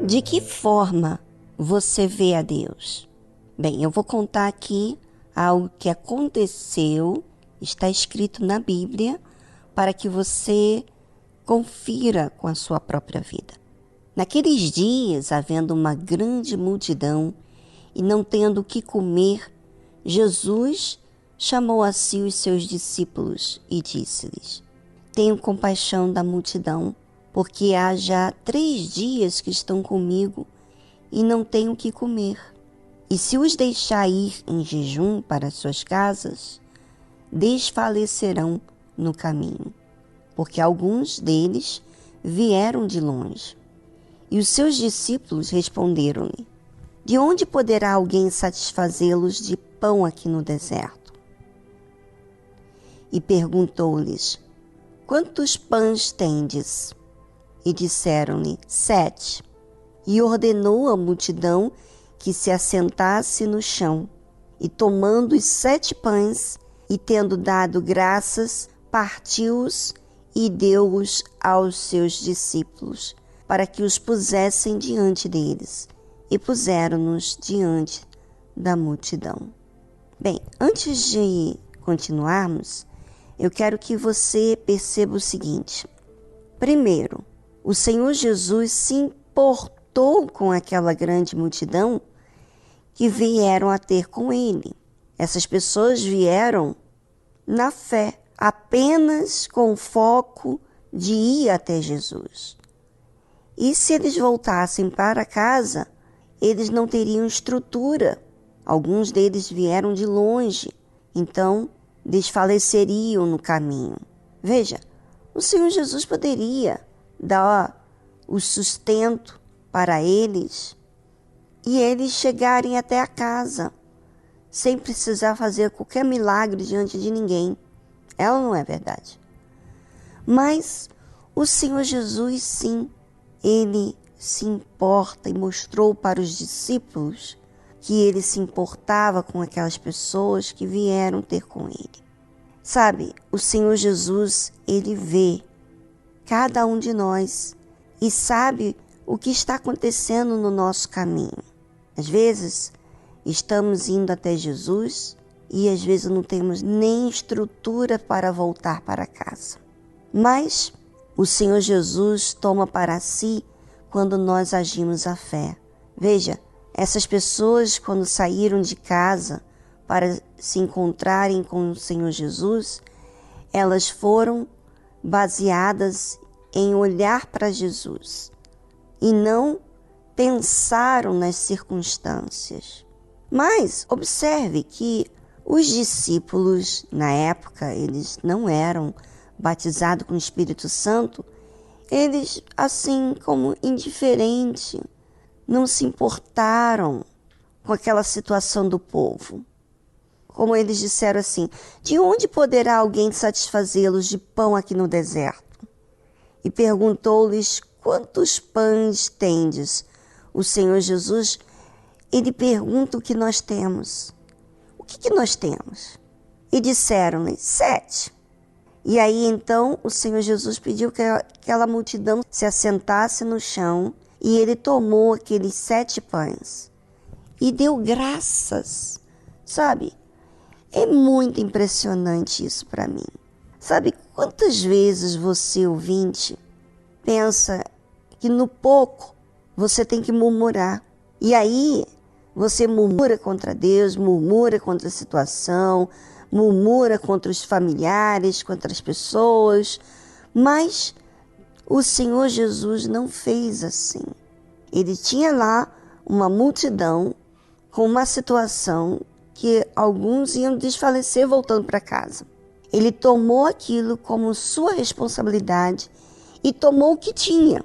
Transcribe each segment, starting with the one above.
De que forma você vê a Deus? Bem, eu vou contar aqui algo que aconteceu, está escrito na Bíblia, para que você confira com a sua própria vida. Naqueles dias, havendo uma grande multidão e não tendo o que comer, Jesus chamou a si os seus discípulos e disse-lhes: Tenho compaixão da multidão, porque há já 3 dias que estão comigo e não tenho o que comer. E se os deixar ir em jejum para suas casas, desfalecerão no caminho, porque alguns deles vieram de longe. E os seus discípulos responderam-lhe: De onde poderá alguém satisfazê-los de pão aqui no deserto? E perguntou-lhes: Quantos pães tendes? E disseram-lhe: 7. E ordenou à multidão que se assentasse no chão. E tomando os 7 pães, e tendo dado graças, partiu-os e deu-os aos seus discípulos, para que os pusessem diante deles, e puseram-nos diante da multidão. Bem, antes de continuarmos, eu quero que você perceba o seguinte. Primeiro, o Senhor Jesus se importou com aquela grande multidão que vieram a ter com ele. Essas pessoas vieram na fé, apenas com o foco de ir até Jesus. E se eles voltassem para casa, eles não teriam estrutura. Alguns deles vieram de longe, então desfaleceriam no caminho. Veja, o Senhor Jesus poderia dar o sustento para eles e eles chegarem até a casa, sem precisar fazer qualquer milagre diante de ninguém. É ou não é verdade? Mas o Senhor Jesus, sim, ele se importa e mostrou para os discípulos que ele se importava com aquelas pessoas que vieram ter com ele. Sabe, o Senhor Jesus, ele vê cada um de nós e sabe o que está acontecendo no nosso caminho. Às vezes, estamos indo até Jesus e às vezes não temos nem estrutura para voltar para casa. Mas o Senhor Jesus toma para si quando nós agimos a fé. Veja, essas pessoas, quando saíram de casa para se encontrarem com o Senhor Jesus, elas foram baseadas em olhar para Jesus e não pensaram nas circunstâncias. Mas observe que os discípulos, na época, eles não eram batizados com o Espírito Santo, eles, assim como indiferente, não se importaram com aquela situação do povo. Como eles disseram assim: de onde poderá alguém satisfazê-los de pão aqui no deserto? E perguntou-lhes: quantos pães tendes? O Senhor Jesus, ele pergunta o que nós temos. O que nós temos? E disseram-lhe: 7. E aí então o Senhor Jesus pediu que aquela multidão se assentasse no chão e ele tomou aqueles 7 pães e deu graças. Sabe, é muito impressionante isso para mim. Sabe quantas vezes você, ouvinte, pensa que no pouco você tem que murmurar. E aí você murmura contra Deus, murmura contra a situação, murmura contra os familiares, contra as pessoas. Mas o Senhor Jesus não fez assim. Ele tinha lá uma multidão com uma situação que alguns iam desfalecer voltando para casa. Ele tomou aquilo como sua responsabilidade e tomou o que tinha.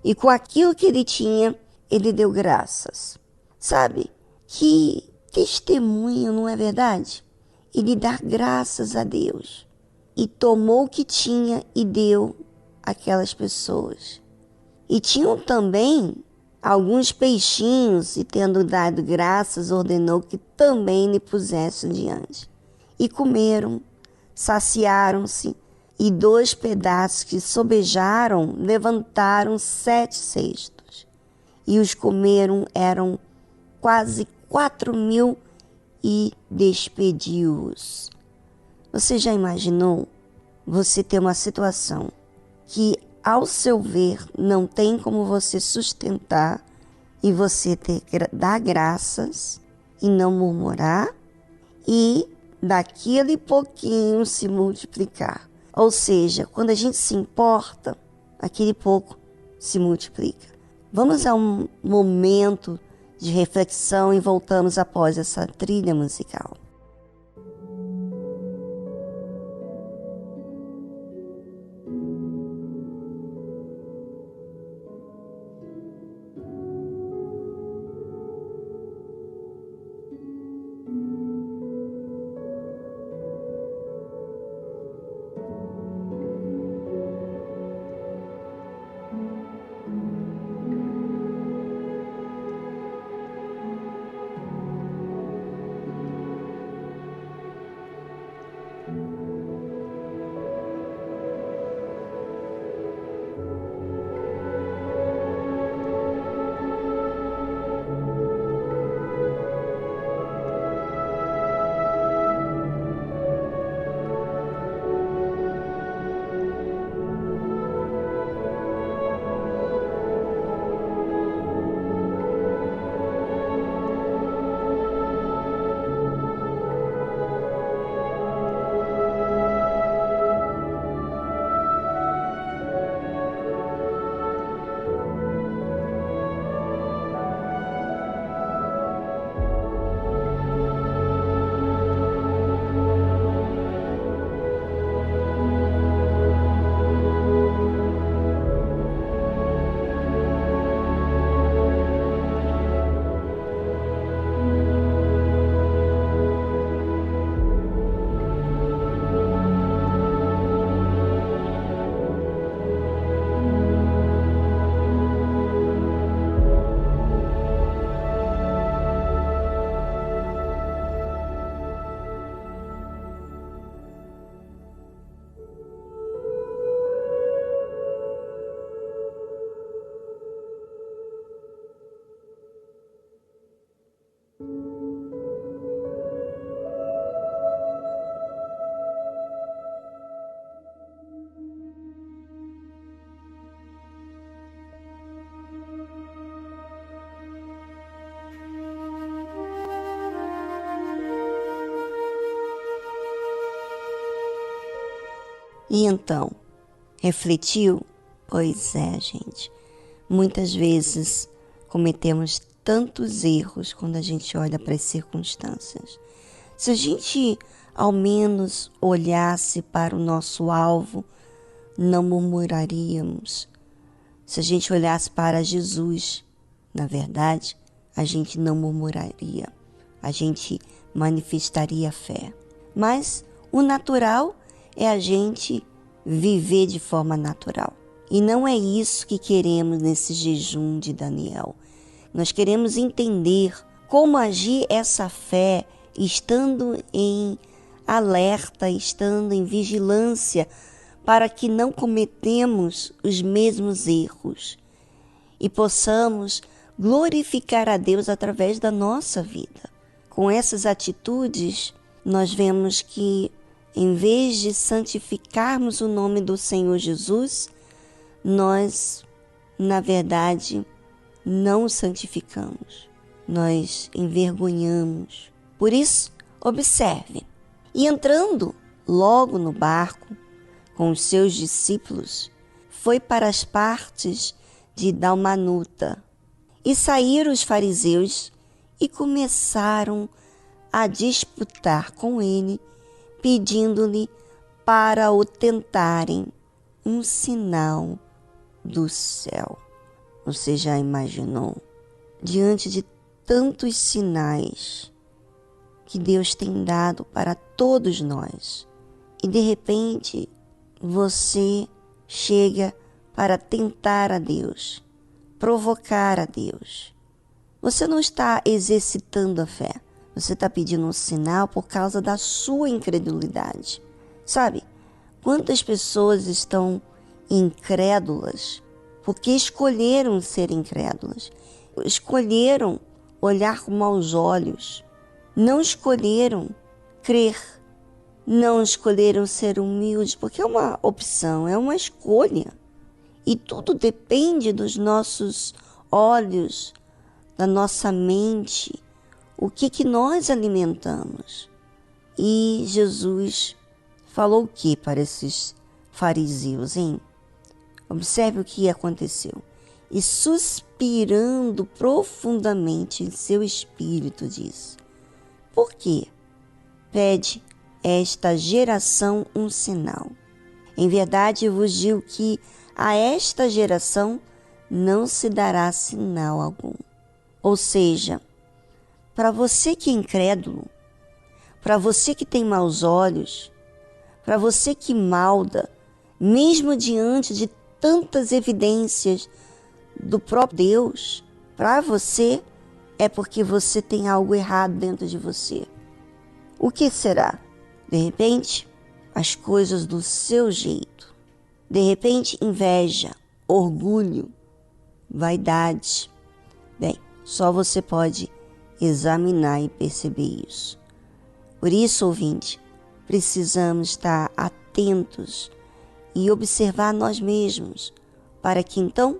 E com aquilo que ele tinha, ele deu graças. Sabe, que testemunho, não é verdade? Ele dá graças a Deus. E tomou o que tinha e deu àquelas pessoas. E tinham também alguns peixinhos, e tendo dado graças, ordenou que também lhe pusessem diante. E comeram, saciaram-se, e 2 pedaços que sobejaram levantaram 7 cestos. e os comeram, eram quase 4.000 e despediu-os. Você já imaginou você ter uma situação que, ao seu ver, não tem como você sustentar e você ter que dar graças e não murmurar e daquele pouquinho se multiplicar? Ou seja, quando a gente se importa, aquele pouco se multiplica. Vamos a um momento de reflexão e voltamos após essa trilha musical. E então, refletiu? Pois é, gente. Muitas vezes cometemos tantos erros quando a gente olha para as circunstâncias. Se a gente ao menos olhasse para o nosso alvo, não murmuraríamos. Se a gente olhasse para Jesus, na verdade, a gente não murmuraria. A gente manifestaria fé. Mas o natural é a gente viver de forma natural. E não é isso que queremos nesse jejum de Daniel. Nós queremos entender como agir essa fé estando em alerta, estando em vigilância, para que não cometemos os mesmos erros e possamos glorificar a Deus através da nossa vida. Com essas atitudes, nós vemos que, em vez de santificarmos o nome do Senhor Jesus, nós, na verdade, não o santificamos. Nós envergonhamos. Por isso, observe. E entrando logo no barco, com os seus discípulos, foi para as partes de Dalmanuta. E saíram os fariseus e começaram a disputar com ele, pedindo-lhe para o tentarem um sinal do céu. Você já imaginou? Diante de tantos sinais que Deus tem dado para todos nós, e de repente você chega para tentar a Deus, provocar a Deus. Você não está exercitando a fé. Você está pedindo um sinal por causa da sua incredulidade. Sabe, quantas pessoas estão incrédulas porque escolheram ser incrédulas, escolheram olhar com maus olhos, não escolheram crer, não escolheram ser humildes, porque é uma opção, é uma escolha. E tudo depende dos nossos olhos, da nossa mente, o que nós alimentamos. E Jesus falou o que para esses fariseus, hein? Observe o que aconteceu. E suspirando profundamente em seu espírito, disse: por quê? Pede esta geração um sinal. Em verdade vos digo que a esta geração não se dará sinal algum. Ou seja, para você que é incrédulo, para você que tem maus olhos, para você que malda, mesmo diante de tantas evidências do próprio Deus, para você é porque você tem algo errado dentro de você. O que será? De repente, as coisas do seu jeito. De repente, inveja, orgulho, vaidade. Bem, só você pode examinar e perceber isso. Por isso, ouvinte, precisamos estar atentos e observar nós mesmos, para que então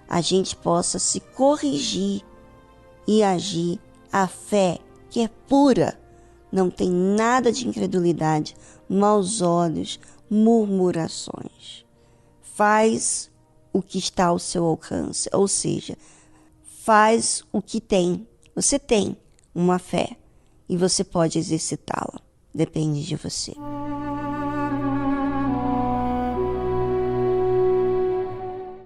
a gente possa se corrigir e agir. A fé, que é pura, não tem nada de incredulidade, maus olhos, murmurações. Faz o que está ao seu alcance, ou seja, faz o que tem. Você tem uma fé e você pode exercitá-la. Depende de você.